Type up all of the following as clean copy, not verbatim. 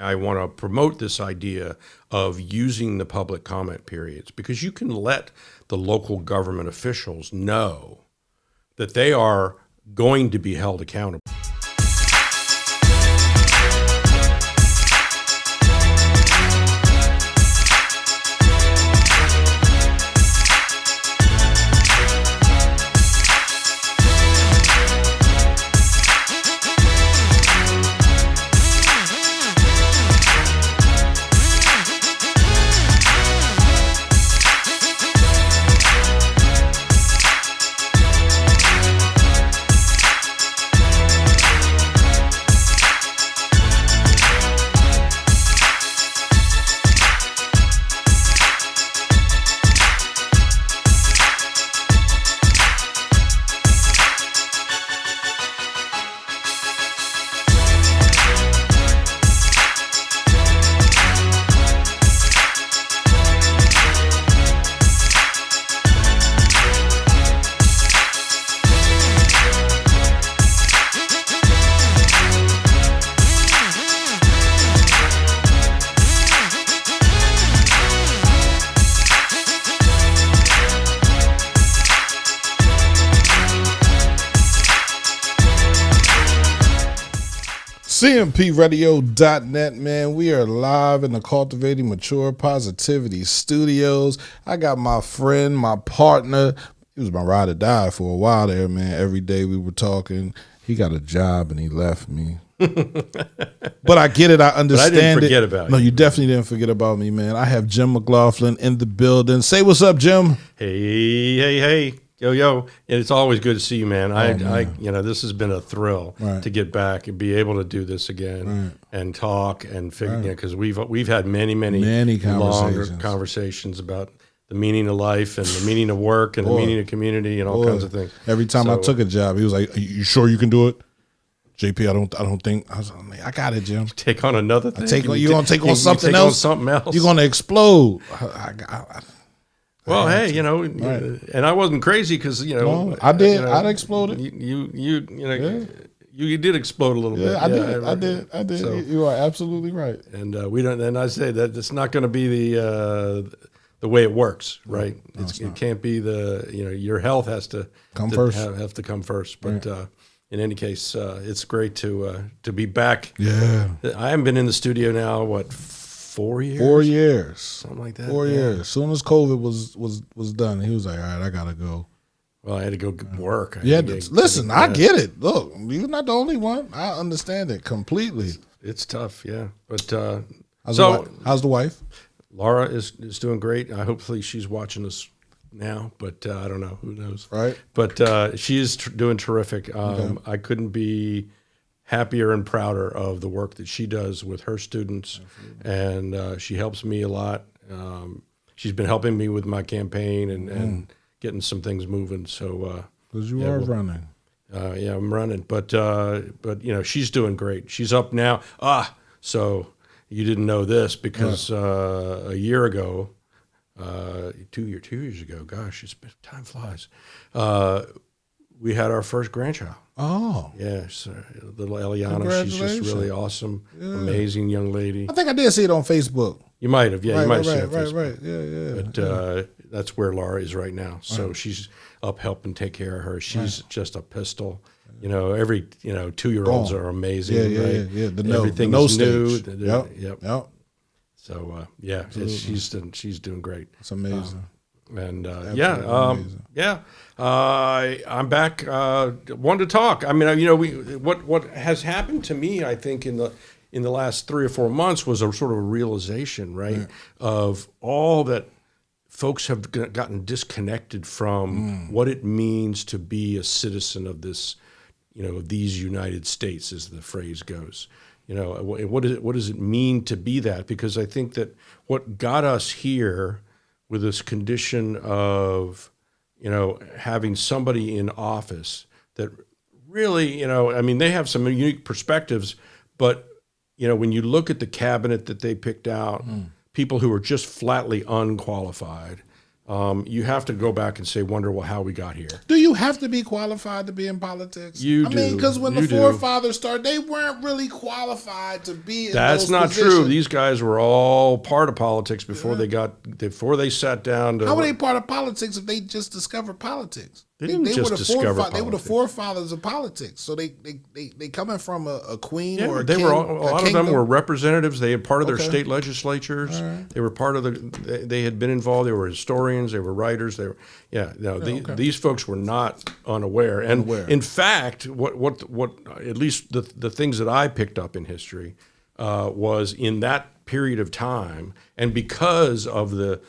I want to promote this idea of using the public comment periods, because you can let the local government officials know that they are going to be held accountable. CMPradio.net, man. We are live in the Cultivating Mature Positivity studios. I got my friend, my partner. He was my ride or die for a while there, man. Every day we were talking. He got a job and he left me. But I get it. I understand it. I didn't forget about you. No, you definitely didn't forget about me, man. I have Jim McLaughlin in the building. Say what's up, Jim. Hey. Yo. And it's always good to see you, man. This has been a thrill to get back and be able to do this again and talk and figure, because we've had many longer conversations about the meaning of life and the meaning of work and the meaning of community and all kinds of things. Every time I took a job, he was like, "Are you sure you can do it?" JP, I don't think. I was like, I got it, Jim. Take on another thing. You're going to take on something else? You're going to explode. Well, hey, and I wasn't crazy because, I did. I'd exploded. You did explode a little bit. I did. So, you are absolutely right. And we don't. And I say that it's not going to be the way it works, right? No, it can't be your health has to come first. Have to come first. But in any case, it's great to be back. Yeah, I haven't been in the studio now. What? 4 years? 4 years. Something like that. 4 years. As soon as COVID was done, he was like, all right, I got to go. Well, I had to go work. I get it. Look, you're not the only one. I understand it completely. It's tough, yeah. But how's the wife? Laura is doing great. Hopefully she's watching us now, but I don't know. Who knows? Right. But she is doing terrific. I couldn't be happier and prouder of the work that she does with her students. Absolutely. And she helps me a lot. She's been helping me with my campaign and getting some things moving. So because you are running. Yeah, I'm running, but she's doing great. She's up now. So you didn't know this because a year ago, 2 years ago, gosh, time flies. We had our first grandchild. Oh. Yes, little Eliana. She's just really awesome, amazing young lady. I think I did see it on Facebook. You might have, you might have seen it on Facebook. Right. But that's where Laura is right now. So she's up helping take care of her. She's just a pistol. Every 2-year-olds are amazing. Yeah. Everything is new. Yep. So she's doing great. It's amazing. I'm back. Wanted to talk. I mean, what has happened to me, I think, in the last 3 or 4 months was a sort of a realization, right, of all that folks have gotten disconnected from what it means to be a citizen of this, these United States, as the phrase goes. What does it mean to be that? Because I think that what got us here with this condition of, having somebody in office that really, they have some unique perspectives, but, when you look at the cabinet that they picked out, people who are just flatly unqualified, you have to go back and wonder, well, how we got here. Do you have to be qualified to be in politics? You I do. mean, because when the You do. forefathers started, they weren't really qualified to be in That's those not positions. true. These guys were all part of politics before they sat down to. How were they part of politics if they just discovered politics? They didn't just discover politics. They were the forefathers of politics. So they coming from a queen or a they king, were a lot of them were representatives. They had part of their Okay. state legislatures. They were part of they had been involved. They were historians. They were writers. They were these folks were not unaware. And in fact, what at least the things that I picked up in history was in that period of time, and because of the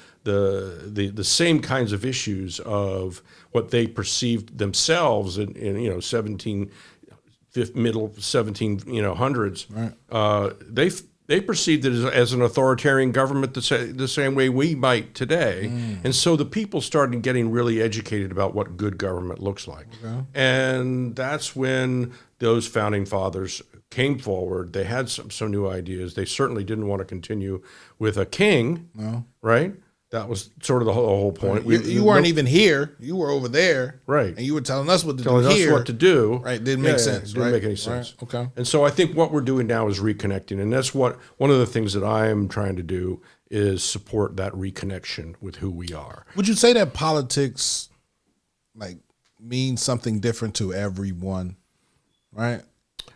same kinds of issues of what they perceived themselves in middle 1700s, they perceived it as an authoritarian government the same way we might today. And so the people started getting really educated about what good government looks like. And that's when those founding fathers came forward. They had some new ideas. They certainly didn't want to continue with a king, right? That was sort of the whole point. You weren't even here. You were over there. Right. And you were telling us what to do telling here. us what to do. Right. Didn't make sense. Didn't make any sense. Right. Okay. And so I think what we're doing now is reconnecting. And that's one of the things that I am trying to do is support that reconnection with who we are. Would you say that politics means something different to everyone? Right.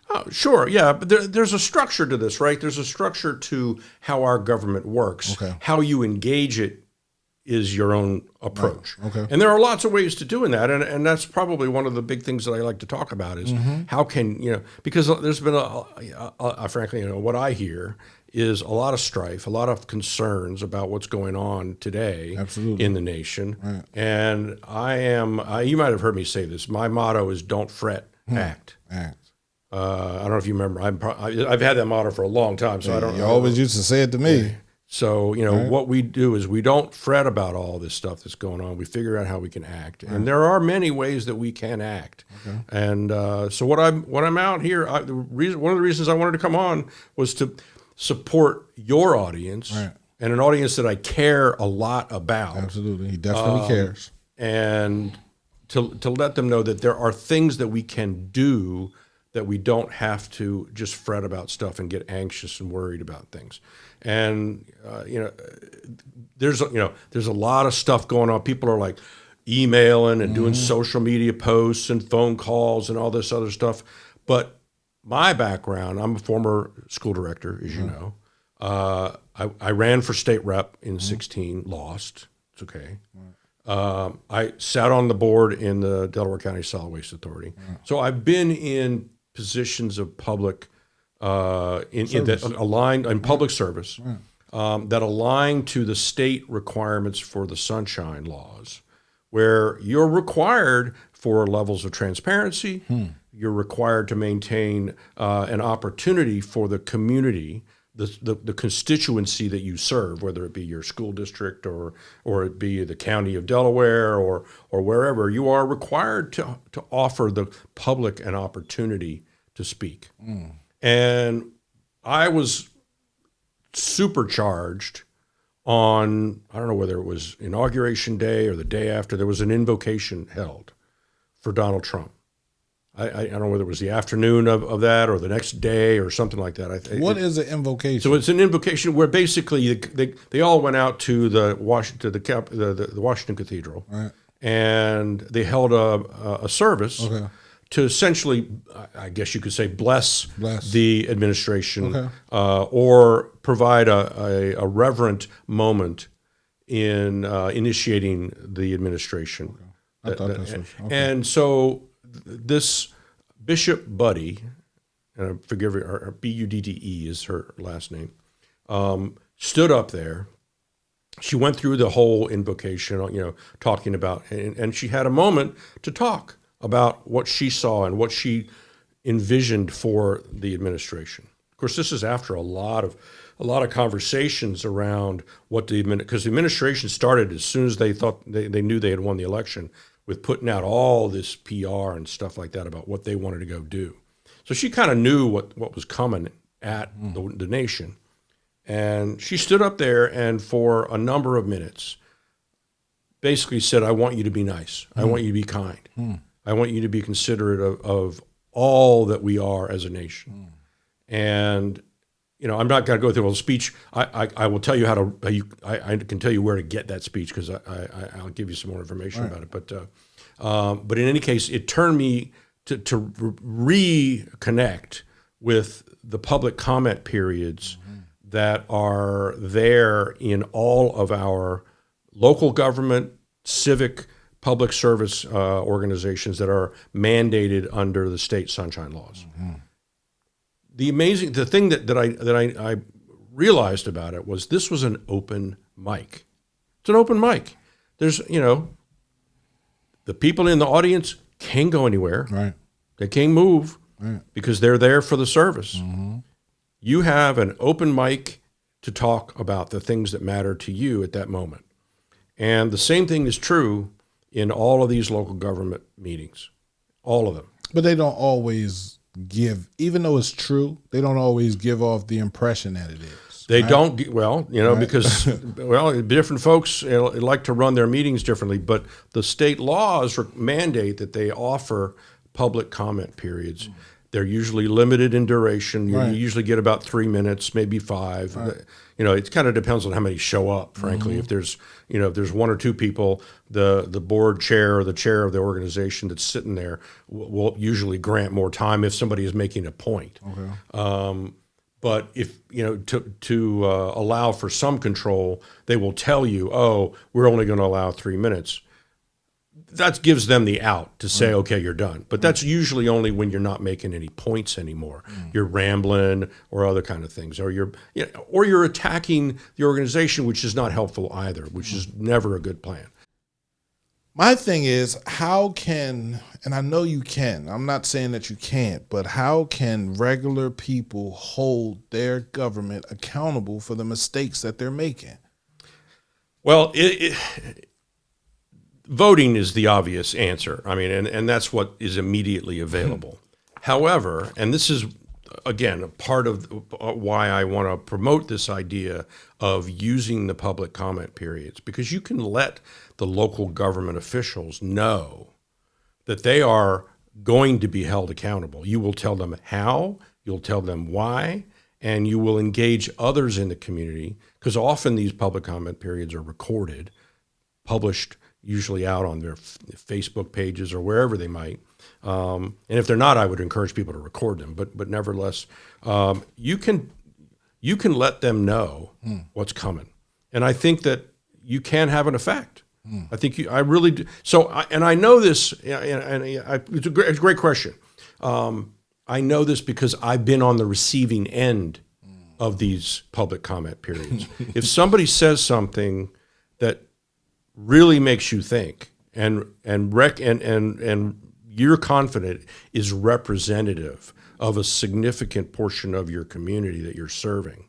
Oh, sure, yeah, but there's a structure to this, right? There's a structure to how our government works. Okay. How you engage it is your own approach. Right. Okay. And there are lots of ways to doing that, and that's probably one of the big things that I like to talk about is how can, because there's been frankly, what I hear is a lot of strife, a lot of concerns about what's going on today in the nation. Right. And you might have heard me say this, my motto is don't fret, act. Act. I don't know if you remember. I've had that motto for a long time, so I don't. You always used to say it to me. Yeah. So what we do is we don't fret about all this stuff that's going on. We figure out how we can act, and there are many ways that we can act. Okay. And so what I'm out here. One of the reasons I wanted to come on was to support your audience and an audience that I care a lot about. Absolutely, he definitely cares, and to let them know that there are things that we can do, that we don't have to just fret about stuff and get anxious and worried about things. And there's a lot of stuff going on. People are like emailing and doing social media posts and phone calls and all this other stuff. But my background, I'm a former school director, as you know. I ran for state rep in 16, lost. It's okay. I sat on the board in the Delaware County Solid Waste Authority. So I've been in positions of public that aligned in public service that align to the state requirements for the sunshine laws, where you're required for levels of transparency. You're required to maintain an opportunity for the community, the constituency that you serve, whether it be your school district or it be the county of Delaware or wherever. You are required to offer the public an opportunity to speak. And I was supercharged on, I don't know whether it was Inauguration Day or the day after, there was an invocation held for Donald Trump. I don't know whether it was the afternoon of that or the next day or something like that. What is an invocation? So it's an invocation where basically they all went out to the Washington Cathedral, and they held a service to essentially, I guess you could say, bless. The administration, or provide a reverent moment in initiating the administration. And so this Bishop Budde, and forgive her, Budde is her last name, stood up there. She went through the whole invocation, talking about, and she had a moment to talk about what she saw and what she envisioned for the administration. Of course, this is after a lot of conversations around because the administration started as soon as they thought they knew they had won the election, with putting out all this PR and stuff like that about what they wanted to go do. So she kind of knew what was coming at the nation. And she stood up there and for a number of minutes basically said, I want you to be nice. I want you to be kind. I want you to be considerate of all that we are as a nation. And, I'm not going to go through a whole speech. I will tell you I can tell you where to get that speech because I'll give you some more information about it. But in any case, it turned me to reconnect with the public comment periods that are there in all of our local government, civic, public service organizations that are mandated under the state sunshine laws. The thing that I realized about it was this was an open mic. It's an open mic. There's, the people in the audience can't go anywhere. Right. They can't move because they're there for the service. You have an open mic to talk about the things that matter to you at that moment. And the same thing is true in all of these local government meetings, all of them. But they don't always give, even though it's true, they don't always give off the impression that it is. They don't, because, different folks like to run their meetings differently, but the state laws mandate that they offer public comment periods. They're usually limited in duration. You usually get about 3 minutes, maybe 5. It kind of depends on how many show up, frankly. If there's, if there's 1 or 2 people, the board chair or the chair of the organization that's sitting there will usually grant more time if somebody is making a point. But if, to allow for some control, they will tell you, we're only going to allow 3 minutes. That gives them the out to say, okay, you're done. But that's usually only when you're not making any points anymore. You're rambling or other kind of things, or you're attacking the organization, which is not helpful either, which is never a good plan. My thing is, how can, and I know you can, I'm not saying that you can't, but how can regular people hold their government accountable for the mistakes that they're making? Well, voting is the obvious answer. I mean, and that's what is immediately available. However, and this is, again, a part of why I want to promote this idea of using the public comment periods, because you can let the local government officials know that they are going to be held accountable. You will tell them how, you'll tell them why, and you will engage others in the community, because often these public comment periods are recorded, published, usually out on their Facebook pages or wherever they might. And if they're not, I would encourage people to record them. But nevertheless, you can let them know what's coming, and I think that you can have an effect. I think I really do. So, and I know this, it's a great question. I know this because I've been on the receiving end of these public comment periods. If somebody says something that really makes you think, and you're confident is representative of a significant portion of your community that you're serving,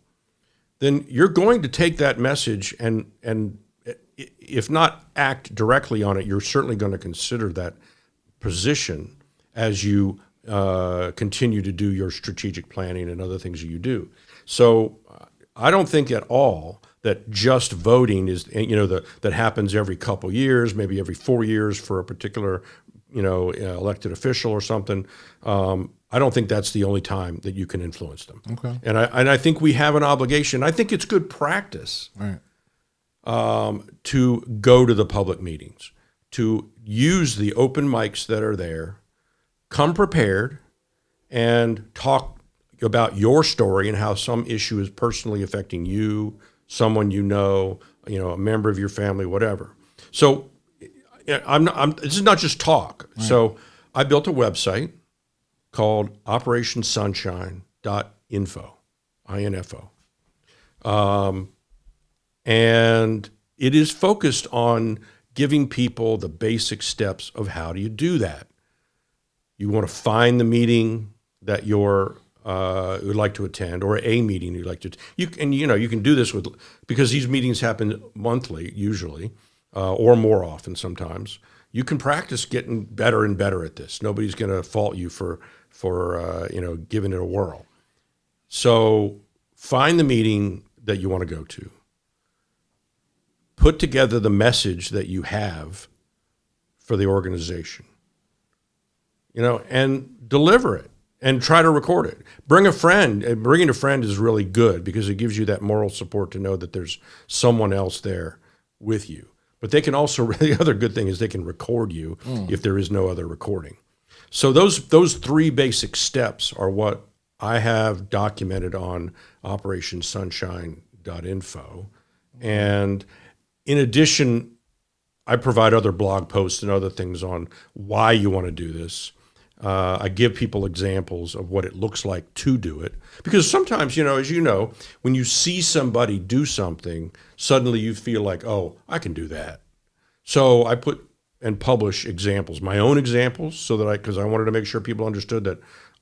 then you're going to take that message and if not act directly on it, you're certainly going to consider that position as you continue to do your strategic planning and other things that you do. So I don't think at all that just voting is, that happens every couple years, maybe every 4 years for a particular, elected official or something. I don't think that's the only time that you can influence them. Okay. And I think we have an obligation. I think it's good practice to go to the public meetings, to use the open mics that are there, come prepared, and talk about your story and how some issue is personally affecting you, someone a member of your family, whatever. So this is not just talk. Right. So I built a website called OperationSunshine.info, INFO. And it is focused on giving people the basic steps of how do you do that. You want to find the meeting that you're would like to attend, or a meeting you'd like to. You can do this because these meetings happen monthly usually, or more often sometimes. You can practice getting better and better at this. Nobody's going to fault you for giving it a whirl. So find the meeting that you want to go to. put together the message that you have for the organization, and deliver it and try to record it. Bring a friend. And bringing a friend is really good because it gives you that moral support to know that there's someone else there with you. But they can also, the other good thing is they can record you if there is no other recording. So those three basic steps are what I have documented on OperationSunshine.info. And in addition, I provide other blog posts and other things on why you want to do this. I give people examples of what it looks like to do it. Because sometimes, as you know, when you see somebody do something, suddenly you feel like, oh, I can do that. So I put and publish examples, my own examples, so that because I wanted to make sure people understood that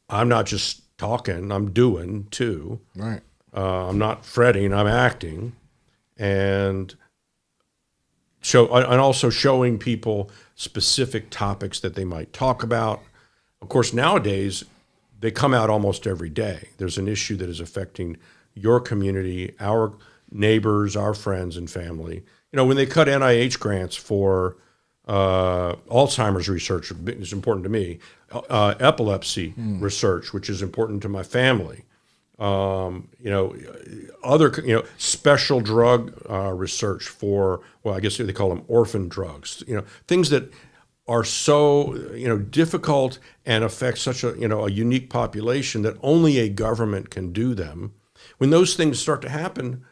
I'm not just talking, I'm doing too. Right. I'm not fretting, I'm acting. And also showing people specific topics that they might talk about. Of course, nowadays, they come out almost every day. There's an issue that is affecting your community, our neighbors, our friends and family. When they cut NIH grants for Alzheimer's research, is important to me, epilepsy research, which is important to my family. Other, special drug research for, I guess they call them orphan drugs, things that are so, difficult and affect such a unique population that only a government can do them. When those things start to happen,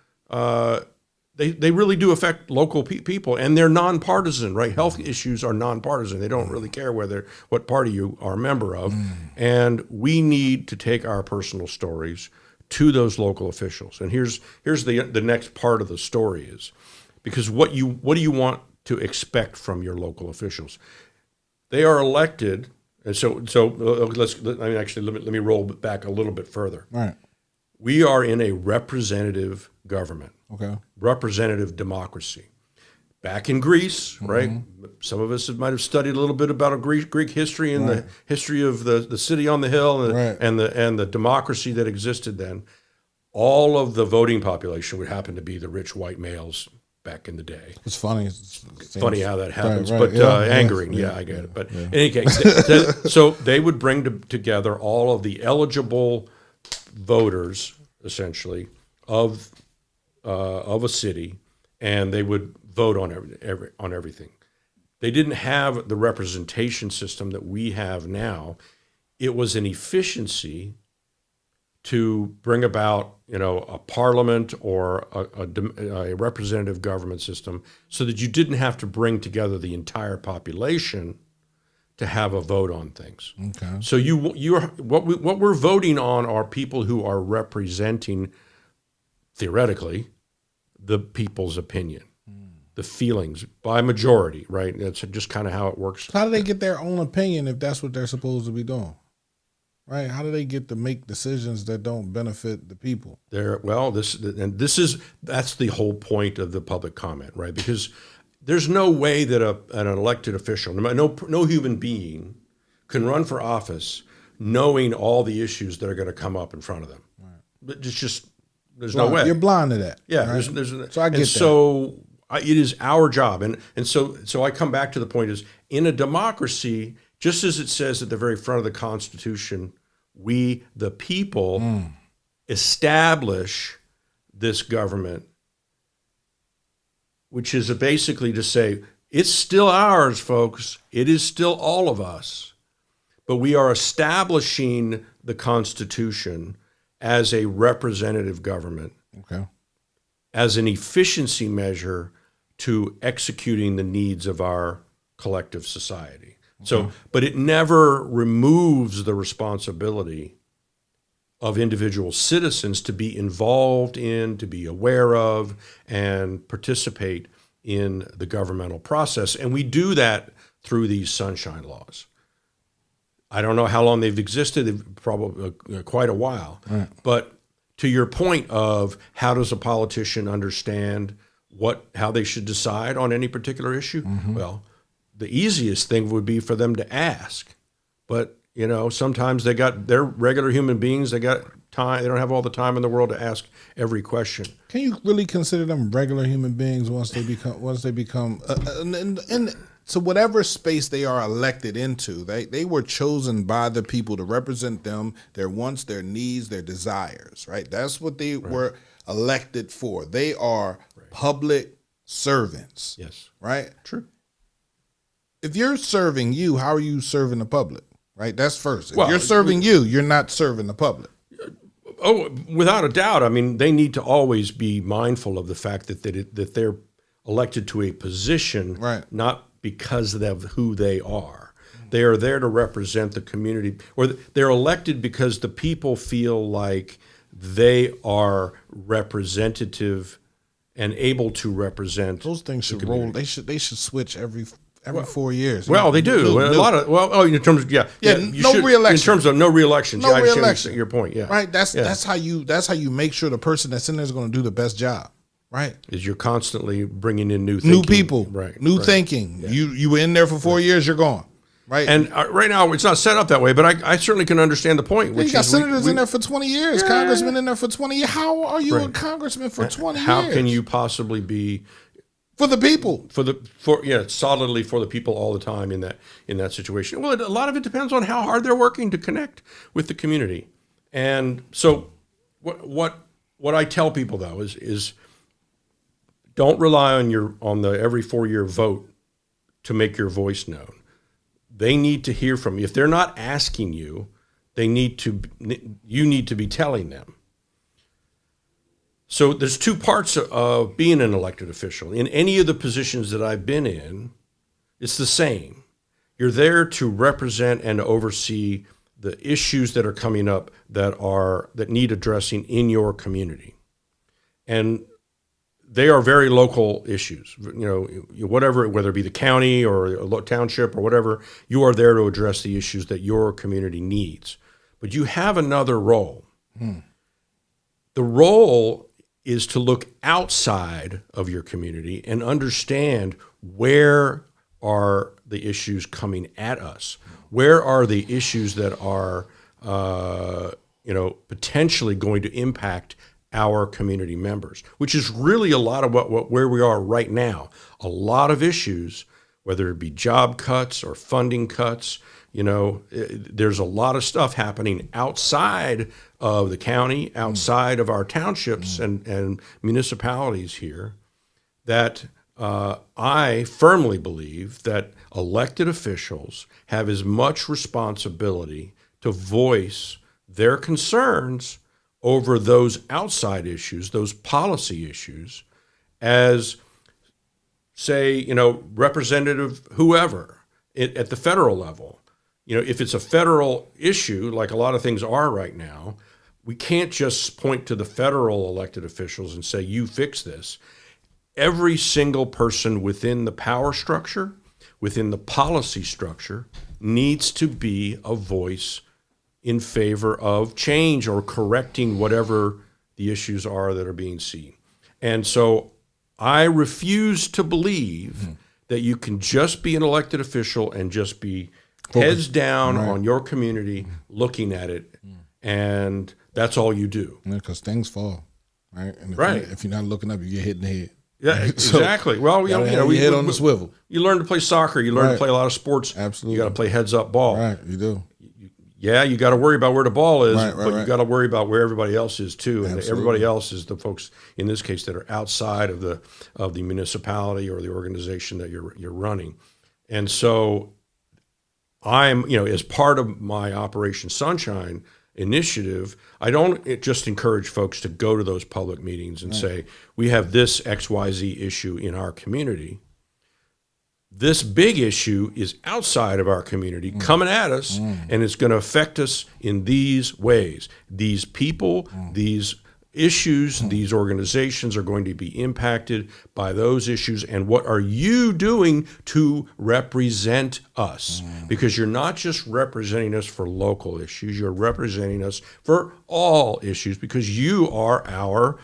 they really do affect local people, and they're nonpartisan, right? Health issues are nonpartisan. They don't really care what party you are a member of. And we need to take our personal stories to those local officials. And here's the next part of the story is, because what do you want to expect from your local officials? They are elected, and let me roll back a little bit further. Right. We are in a representative government. Okay. Representative democracy. Back in Greece, right? Some of us might have studied a little bit about Greek history and the history of the city on the hill and the democracy that existed then. All of the voting population would happen to be the rich white males back in the day. It's funny. Funny how that happens, right. but angering. Yeah, I get it. But in any case, so they would bring together all of the eligible voters, essentially, of a city, and they would vote on everything. They didn't have the representation system that we have now. It was an efficiency to bring about, a parliament or a representative government system, so that you didn't have to bring together the entire population to have a vote on things. Okay. So what we're voting on are people who are representing, theoretically, the people's opinion, the feelings by majority, right? That's just kind of how it works. How do they get their own opinion if that's what they're supposed to be doing? Right? How do they get to make decisions that don't benefit the people? That's the whole point of the public comment, right? Because there's no way that an elected official, no human being, can run for office knowing all the issues that are going to come up in front of them. Right. There's no way. You're blind to that. Yeah. Right? So I get that. So it is our job, and so I come back to the point is, in a democracy, just as it says at the very front of the Constitution, we, the people, establish this government, which is basically to say, it's still ours, folks. It is still all of us. But we are establishing the Constitution as a representative government, okay, as an efficiency measure to executing the needs of our collective society. So, but it never removes the responsibility of individual citizens to be involved in, to be aware of, and participate in the governmental process. And we do that through these sunshine laws. I don't know how long they've existed, they've probably quite a while. Right. But to your point of how does a politician understand how they should decide on any particular issue? Well, the easiest thing would be for them to ask. But You know, sometimes they're regular human beings. They got time. They don't have all the time in the world to ask every question. Can you really consider them regular human beings once they become and to whatever space they are elected into? They were chosen by the people to represent them, their wants, their needs, their desires, right? That's what they were elected for. They are public servants. Yes. Right? True. If you're serving you, how are you serving the public? Right? That's first. If Well, you're serving you, you're not serving the public. Oh, without a doubt. I mean, they need to always be mindful of the fact that they're elected to a position, Right. not because of who they are. They are there to represent the community, or they're elected because the people feel like they are representative and able to represent. Those things should roll. They should switch every 4 years. Well, they do. A lot of in terms of re-election. In terms of no re-elections. No I understand re-election. your point. Yeah, Right. That's how you make sure the person that's in there is going to do the best job. Right. Is you're constantly bringing in new thinking. New people. Right. New right. thinking. Yeah. You were in there for 4 years. You're gone. Right. And right now it's not set up that way, but I certainly can understand the point. Which you got is senators in there for 20 years, congressmen in there for 20 years. How are you a congressman for 20 years? How can you possibly be for the people? Solidly for the people all the time in that situation? Well, a lot of it depends on how hard they're working to connect with the community. And so what I tell people though is don't rely on the every 4-year vote to make your voice known. They need to hear from you. If they're not asking you, you need to be telling them. So there's two parts of being an elected official. In any of the positions that I've been in, it's the same. You're there to represent and oversee the issues that are coming up that need addressing in your community. And they are very local issues, whatever, whether it be the county or a township or whatever, you are there to address the issues that your community needs. But you have another role. The role is to look outside of your community and understand where are the issues coming at us? Where are the issues that are, potentially going to impact our community members, which is really a lot of where we are right now. A lot of issues, whether it be job cuts or funding cuts, there's a lot of stuff happening outside of the county, outside of our townships and municipalities here that I firmly believe that elected officials have as much responsibility to voice their concerns over those outside issues, those policy issues, as, say, representative whoever at the federal level. If it's a federal issue, like a lot of things are right now, we can't just point to the federal elected officials and say, you fix this. Every single person within the power structure, within the policy structure, needs to be a voice in favor of change or correcting whatever the issues are that are being seen. And so I refuse to believe that you can just be an elected official and just be heads down on your community looking at it, and that's all you do. Because things fall, right? And if you're not looking up, you get hit in the head. Yeah, exactly. Well, we head on the swivel. You learn to play soccer. You learn to play a lot of sports. Absolutely. You got to play heads up ball. Right, you do. Yeah, you got to worry about where the ball is, but you got to worry about where everybody else is too. And Absolutely. everybody else is the folks in this case that are outside of the municipality or the organization that you're running. And so I'm, as part of my Operation Sunshine initiative, I don't just encourage folks to go to those public meetings and say, we have this XYZ issue in our community. This big issue is outside of our community coming at us, and it's going to affect us in these ways. These people, these issues, these organizations are going to be impacted by those issues. And what are you doing to represent us? Because you're not just representing us for local issues, you're representing us for all issues, because you are our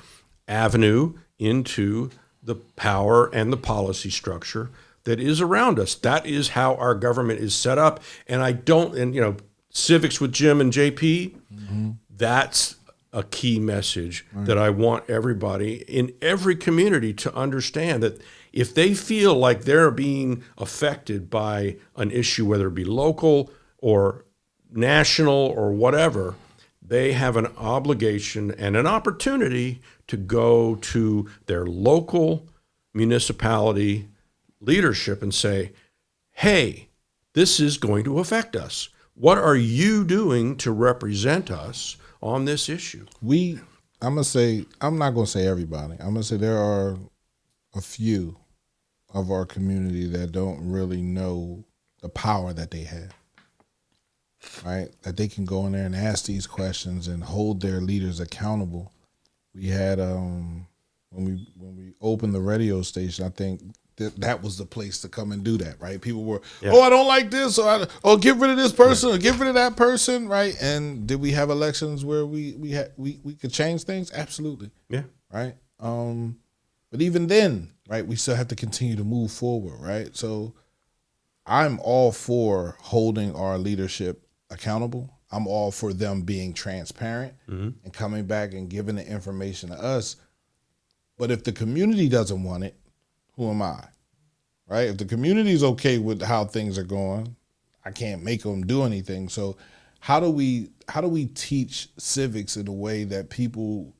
avenue into the power and the policy structure that is around us. That is how our government is set up. And Civics with Jim and JP, that's a key message that I want everybody in every community to understand, that if they feel like they're being affected by an issue, whether it be local or national or whatever, they have an obligation and an opportunity to go to their local municipality leadership and say, hey, this is going to affect us. What are you doing to represent us on this issue? I'm not gonna say everybody. I'm gonna say there are a few of our community that don't really know the power that they have. Right? That they can go in there and ask these questions and hold their leaders accountable. We had when we opened the radio station, I think that was the place to come and do that, right? People were, I don't like this, or get rid of this person, or get rid of that person, right? And did we have elections where we could change things? Absolutely. Yeah. Right? But even then, right, we still have to continue to move forward, right? So I'm all for holding our leadership accountable. I'm all for them being transparent and coming back and giving the information to us. But if the community doesn't want it, who am I? Right? If the community is okay with how things are going, I can't make them do anything. So how do we teach civics in a way that people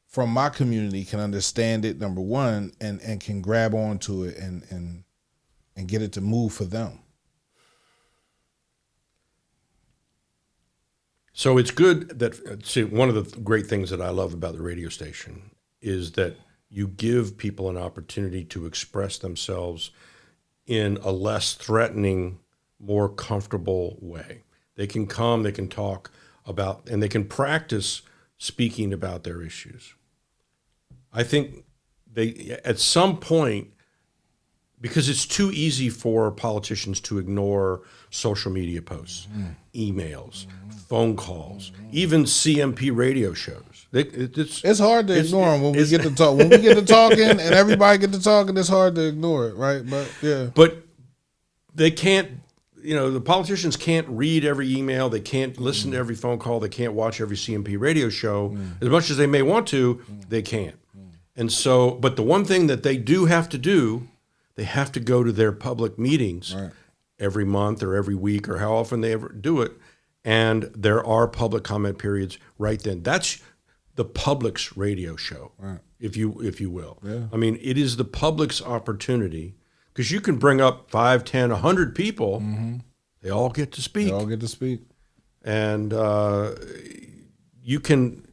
from my community can understand it, number one, and can grab onto it and get it to move for them? So it's good that, see, one of the great things that I love about the radio station is that you give people an opportunity to express themselves in a less threatening, more comfortable way. They can come, they can talk about, and they can practice speaking about their issues. I think they, at some point, because it's too easy for politicians to ignore social media posts, emails, phone calls, even CMP radio shows. It's hard to ignore them when we get to talk. When we get to talking and everybody get to talking, it's hard to ignore it, right? But yeah. But they can't, the politicians can't read every email. They can't listen to every phone call. They can't watch every CMP radio show. As much as they may want to, they can't. And so, but the one thing that they do have to do, they have to go to their public meetings every month or every week or how often they ever do it. And there are public comment periods right then. That's the public's radio show, if you will. Yeah. I mean, it is the public's opportunity, because you can bring up 5, 10, 100 people. They all get to speak. They all get to speak. And you can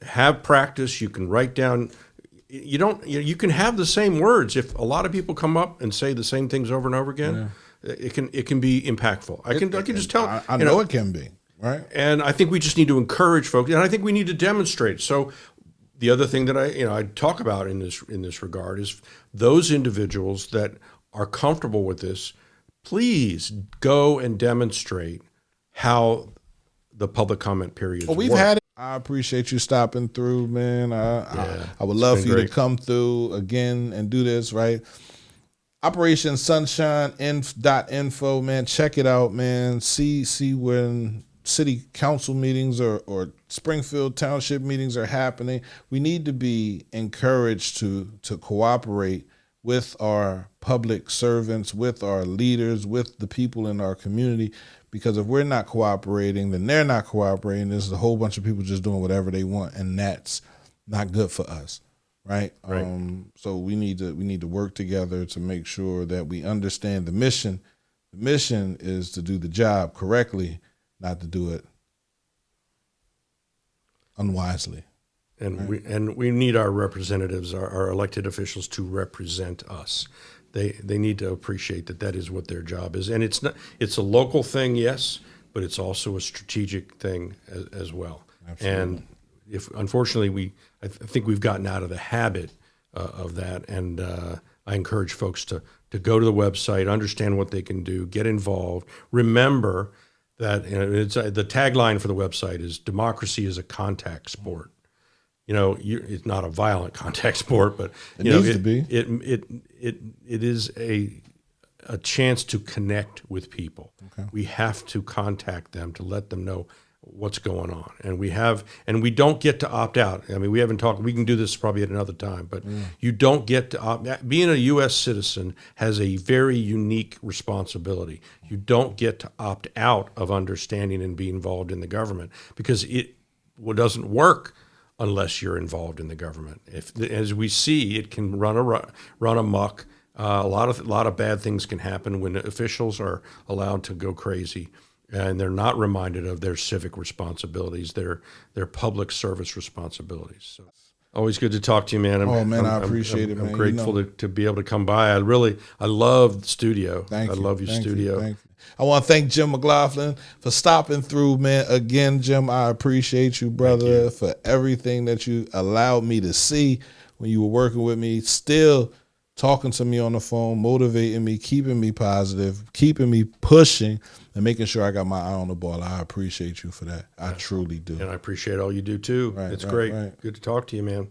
have practice. You can write down. You can have the same words. If a lot of people come up and say the same things over and over again, it can be impactful. I can just tell. I know it can be. Right. And I think we just need to encourage folks, and I think we need to demonstrate. So the other thing that I talk about in this regard is those individuals that are comfortable with this, please go and demonstrate how the public comment periods we've work. had it. I appreciate you stopping through, man. I would love for you to come through again and do this, right? OperationSunshine.info, man. Check it out, man. See when city council meetings or Springfield Township meetings are happening. We need to be encouraged to cooperate with our public servants, with our leaders, with the people in our community, because if we're not cooperating, then they're not cooperating. There's a whole bunch of people just doing whatever they want, and that's not good for us, right? So we need to work together to make sure that we understand the mission. The mission is to do the job correctly, not to do it unwisely. And we need our representatives, our elected officials, to represent us. They need to appreciate that is what their job is, and it's a local thing, yes, but it's also a strategic thing as well. Absolutely. And unfortunately I think we've gotten out of the habit of that, and I encourage folks to go to the website, understand what they can do, get involved. Remember that it's the tagline for the website is "Democracy is a contact sport." It's not a violent contact sport, but it needs to be. It is a a chance to connect with people. Okay. We have to contact them to let them know what's going on, and we don't get to opt out. I mean, we haven't talked. We can do this probably at another time, but you don't get to opt. Being a U.S. citizen has a very unique responsibility. You don't get to opt out of understanding and be involved in the government, because it doesn't work unless you're involved in the government. As we see, it can run amok. A lot of bad things can happen when officials are allowed to go crazy, and they're not reminded of their civic responsibilities, their public service responsibilities. So, always good to talk to you, man. I appreciate it, man. I'm grateful to be able to come by. I love the studio. Thank you. I love your studio. Thank you. I want to thank Jim McLaughlin for stopping through, man. Again, Jim, I appreciate you, brother, for everything that you allowed me to see when you were working with me. Still talking to me on the phone, motivating me, keeping me positive, keeping me pushing, and making sure I got my eye on the ball. I appreciate you for that. I truly do. And I appreciate all you do, too. It's great. Good to talk to you, man.